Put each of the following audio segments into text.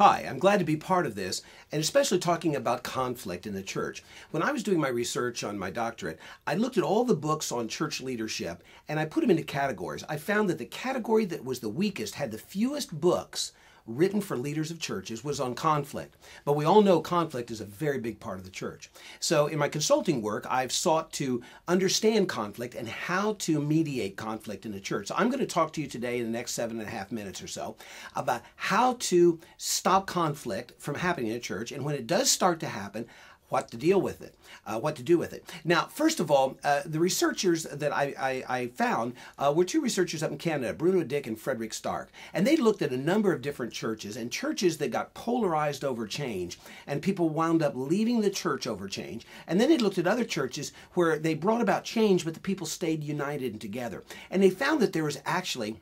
Hi, I'm glad to be part of this, and especially talking about conflict in the church. When I was doing my research on my doctorate, I looked at all the books on church leadership, and I put them into categories. I found that the category that was the weakest, had the fewest books written for leaders of churches, was on conflict. But we all know conflict is a very big part of the church. So in my consulting work, I've sought to understand conflict and how to mediate conflict in the church. So I'm going to talk to you today in the next 7.5 minutes or so about how to stop conflict from happening in a church, and when it does start to happen, what to deal with it, what to do with it. Now, first of all, the researchers that I found were two researchers up in Canada, Bruno Dick and Frederick Stark. And they looked at a number of different churches, and churches that got polarized over change, and people wound up leaving the church over change. And then they looked at other churches where they brought about change, but the people stayed united and together. And they found that there was actually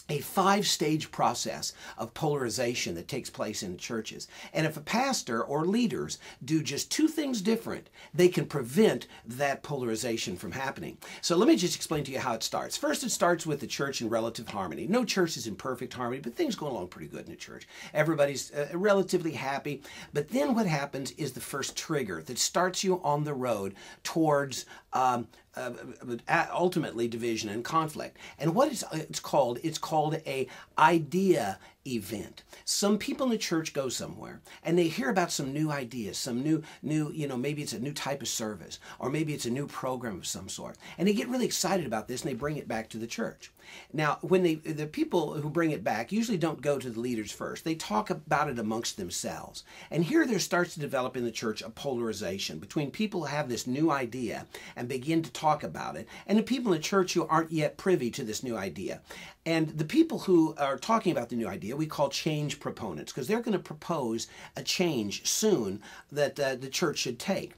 a 5-stage process of polarization that takes place in churches. And if a pastor or leaders do just 2 things different, they can prevent that polarization from happening. So let me just explain to you how it starts. First, it starts with the church in relative harmony. No church is in perfect harmony, but things go along pretty good in the church. Everybody's relatively happy. But then what happens is the first trigger that starts you on the road towards ultimately division and conflict. And what it's called a idea event. Some people in the church go somewhere and they hear about some new ideas, some new, maybe it's a new type of service, or maybe it's a new program of some sort. And they get really excited about this and they bring it back to the church. Now, when the people who bring it back usually don't go to the leaders first. They talk about it amongst themselves. And here there starts to develop in the church a polarization between people who have this new idea and begin to talk about it, and the people in the church who aren't yet privy to this new idea. And the people who are talking about the new idea we call change proponents, because they're going to propose a change soon that the church should take.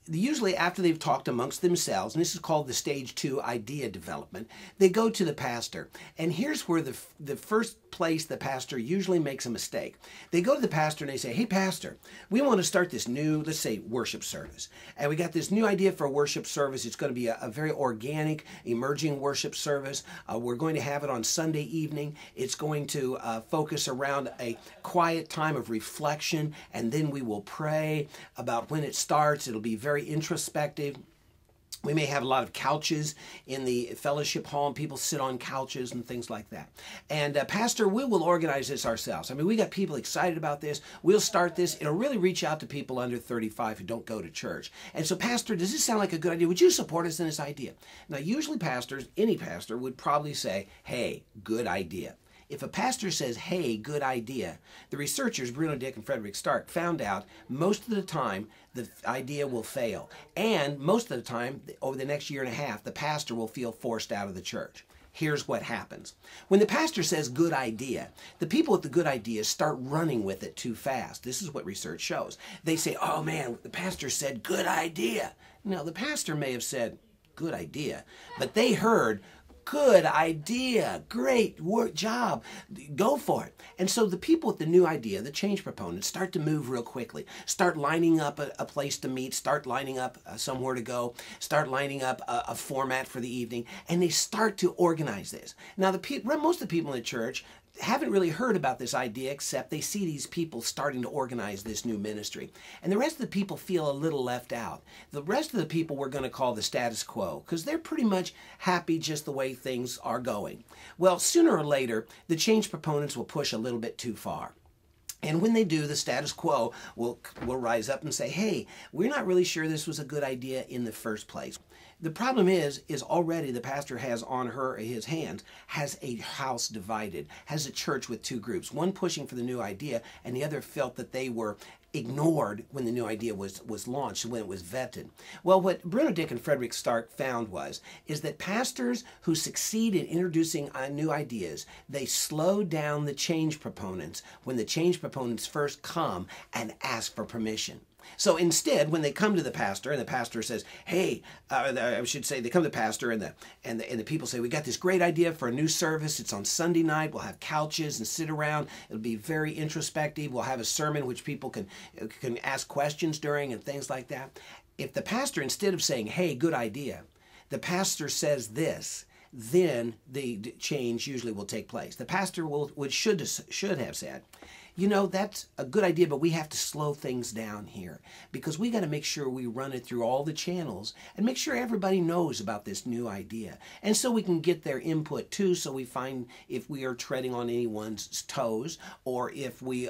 Usually after they've talked amongst themselves, and this is called the stage 2 idea development, they go to the pastor. And here's where the first place the pastor usually makes a mistake. They go to the pastor and they say, "Hey pastor, we want to start this new, let's say, worship service. And we got this new idea for a worship service. It's going to be a very organic, emerging worship service. We're going to have it on Sunday evening. It's going to focus around a quiet time of reflection, and then we will pray about when it starts. It'll be very introspective. We may have a lot of couches in the fellowship hall, and people sit on couches and things like that. And Pastor, we will organize this ourselves. I mean, we got people excited about this. We'll start this. It'll really reach out to people under 35 who don't go to church. And so, Pastor, does this sound like a good idea? Would you support us in this idea?" Now, usually pastors, any pastor, would probably say, "Hey, good idea." If a pastor says, "Hey, good idea," the researchers, Bruno Dick and Frederick Stark, found out most of the time the idea will fail. And most of the time, over the next 1.5 years, the pastor will feel forced out of the church. Here's what happens. When the pastor says good idea, the people with the good ideas start running with it too fast. This is what research shows. They say, "Oh man, the pastor said good idea." Now, the pastor may have said good idea, but they heard good idea, great work, job, go for it. And so the people with the new idea, the change proponents, start to move real quickly, start lining up a place to meet, start lining up somewhere to go, start lining up a format for the evening, and they start to organize this. Now, most of the people in the church haven't really heard about this idea, except they see these people starting to organize this new ministry. And the rest of the people feel a little left out. The rest of the people we're going to call the status quo, because they're pretty much happy just the way things are going. Well, sooner or later, the change proponents will push a little bit too far. And when they do, the status quo will rise up and say, "Hey, we're not really sure this was a good idea in the first place." The problem is already the pastor has on his hands, has a house divided, has a church with 2 groups, one pushing for the new idea, and the other felt that they were ignored when the new idea was launched, when it was vetted. Well, what Bruno Dick and Frederick Stark found is that pastors who succeed in introducing new ideas, they slow down the change proponents when the change proponents first come and ask for permission. So instead, when they come to the pastor and the pastor says, "Hey," I should say, they come to the pastor and the people say, "We got this great idea for a new service. It's on Sunday night. We'll have couches and sit around. It'll be very introspective. We'll have a sermon which people can ask questions during and things like that." If the pastor, instead of saying, "Hey, good idea," the pastor says this, then the change usually will take place. The pastor should have said, you know, that's a good idea, but we have to slow things down here because we got to make sure we run it through all the channels and make sure everybody knows about this new idea. And so we can get their input too, so we find if we are treading on anyone's toes or if we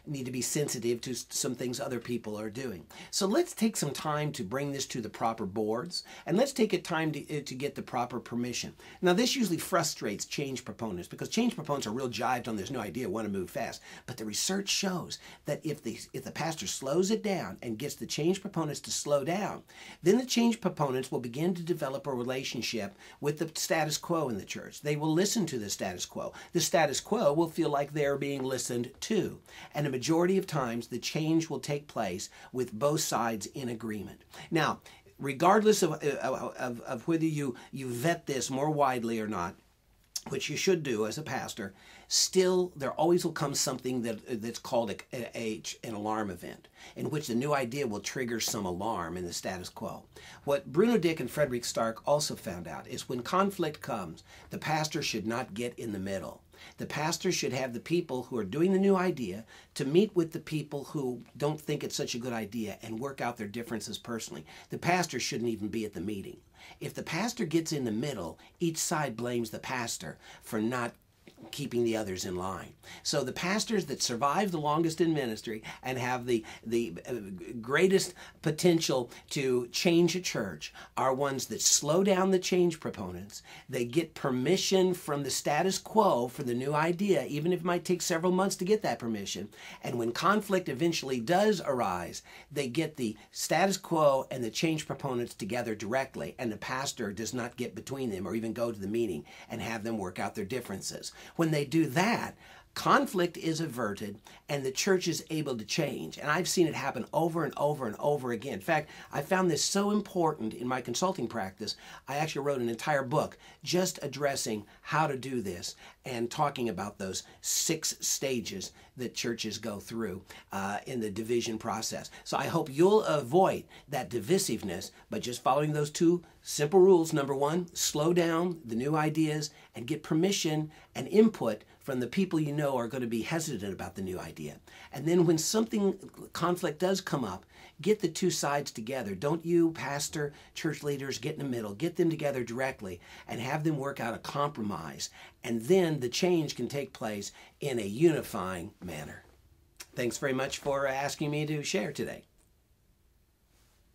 need to be sensitive to some things other people are doing. So let's take some time to bring this to the proper boards, and let's take it time to get the proper permission. Now, this usually frustrates change proponents because change proponents are real jived on this new idea, want to move fast. But the research shows that if the pastor slows it down and gets the change proponents to slow down, then the change proponents will begin to develop a relationship with the status quo in the church. They will listen to the status quo. The status quo will feel like they're being listened to. And a majority of times, the change will take place with both sides in agreement. Now, regardless of whether you vet this more widely or not, which you should do as a pastor, still there always will come something that's called an alarm event, in which the new idea will trigger some alarm in the status quo. What Bruno Dick and Frederick Stark also found out is when conflict comes, the pastor should not get in the middle. The pastor should have the people who are doing the new idea to meet with the people who don't think it's such a good idea and work out their differences personally. The pastor shouldn't even be at the meeting. If the pastor gets in the middle, each side blames the pastor for not keeping the others in line. So the pastors that survive the longest in ministry and have the greatest potential to change a church are ones that slow down the change proponents. They get permission from the status quo for the new idea, even if it might take several months to get that permission. And when conflict eventually does arise, they get the status quo and the change proponents together directly, and the pastor does not get between them or even go to the meeting and have them work out their differences. When they do that, conflict is averted and the church is able to change. And I've seen it happen over and over and over again. In fact, I found this so important in my consulting practice, I actually wrote an entire book just addressing how to do this and talking about those 6 stages that churches go through in the division process. So I hope you'll avoid that divisiveness by just following those 2 simple rules. Number 1, slow down the new ideas and get permission and input from the people you know are going to be hesitant about the new idea. And then when conflict does come up, get the 2 sides together. Don't you, pastor, church leaders, get in the middle. Get them together directly and have them work out a compromise. And then the change can take place in a unifying manner. Thanks very much for asking me to share today.